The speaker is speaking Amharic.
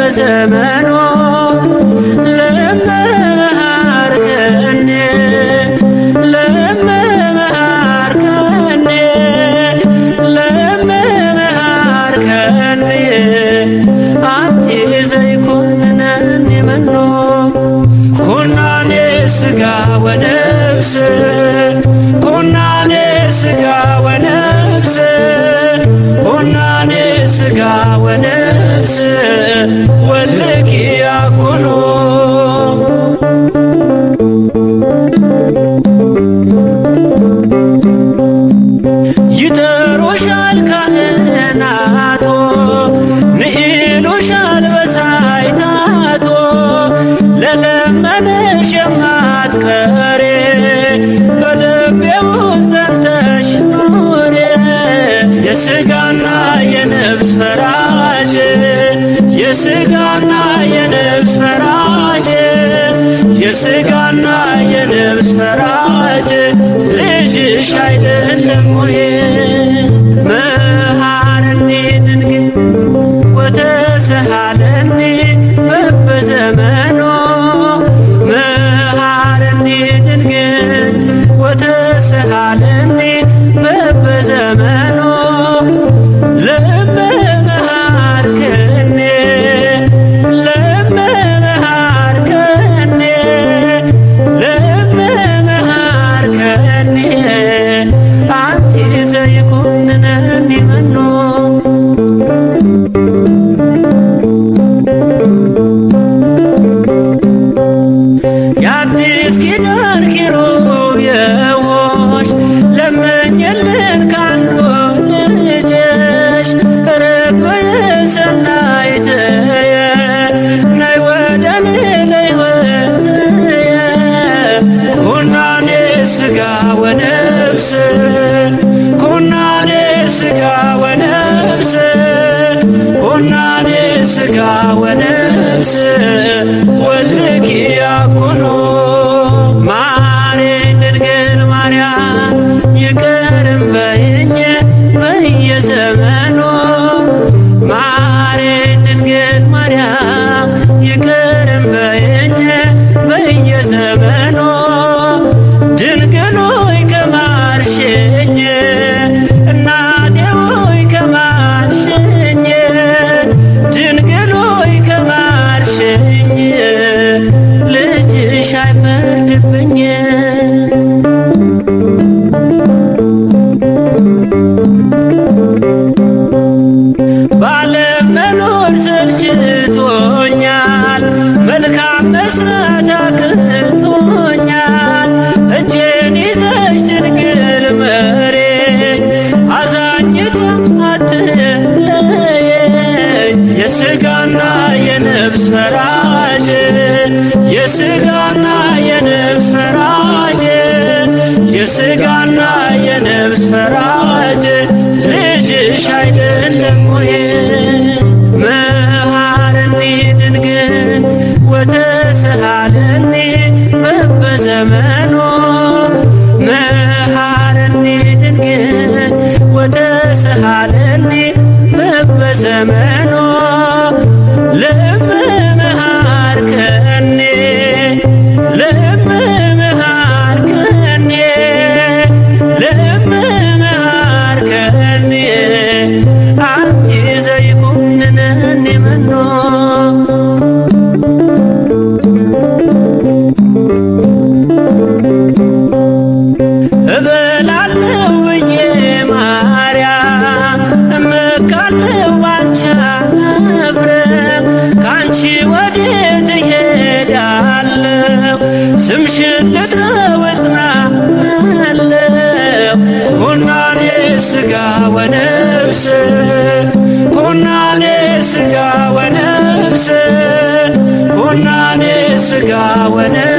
በዘመኑ ለመሃርከኒ ለመሃርከኒ ለመሃርከኒ አንቲ ዘይኮንነኒ መኖ ኩናኔ ሥጋ ወነፍስ ኩናኔ ሥጋ ወነፍስ ኩናኔ ሥጋ ወነፍስ ወልኪ ያኩኑ ይጠሩሻል ካህናቶ ንኢሉሻል በሳይታቶ ለለመነሽ የማትቀሪ በልቤ ውስጥ ጸንተሽ ኑሪ የሥጋና የነፍስ ፈራጅ የሥጋና የነፍስ ፈራጅ የሥጋና የነፍስ ፈራጅ ልጅሽ አይደለም ወይ? መሃረኒ ድንግል ወተሰሃለኒ በበዘመኑ መሃረኒ ድንግል ወተሰሃለኒ በበዘመኑ ለመሃርከኒ ለመሃርከኒ ለመሃርከኒ አንቲ ዘይኮንነኒ መኖ የአዲስ ኪዳን ኪሩቤሎች ለመኝልን ካንዱ ልጅሽ ርግበ ሰናይትየ ነይ ወደኔ ለሕይወትየ ኩናኔ ሥጋ ወነፍስ ኩናኔ ሥጋ ወነፍስ ኩናኔ ሥጋ ወነፍስ ወልኪ ያኩኑ ማሬን ድንግል ማርያም ይቅርም በይኝ በየዘመኑ ማሬን ድንግል ማርያም ይቅርም በይኝ በየዘመኑ ድንግል ሆይ ከማርሽኝ እናቴ ሆይ ከማርሽኝ ድንግል ሆይ ከማርሽኝ ልጅሽ አይፈርድብኝ ባለመኖር ሰልችቶኛል መልካም መስራት አቅቶኛል እጄን ይዘሽ ድንግል መሪኝ አዛኝቷ አትለየኝ የሥጋና የነፍስ ፈራጅ የሥጋና የነፍስ ፈራጅ የሥጋና የነፍስ ፈራጅ ልጅሽ አይደለም ወይ? መሃረኒ ድንግል ወተሰሃለኒ በበዘመኑ መሃረኒ ድንግል ወተሰሃለኒ በበዘመኑ ለመሃርከኒ ለመሃርከኒ ለመሃርከኒ አንቲ ዘይኮንነኒ መኖ እበላለሁ ብዬ ማርያም እመካለሁ ባንቺ አላፍርም ካንቺ ወዴት እሄዳለሁ ስምሽን ልጥራው እጽናለሁ ኩናኔ ሥጋ ወነፍስ ኩናኔ ሥጋ ወነፍስ ኩናኔ ሥጋ ወነፍስ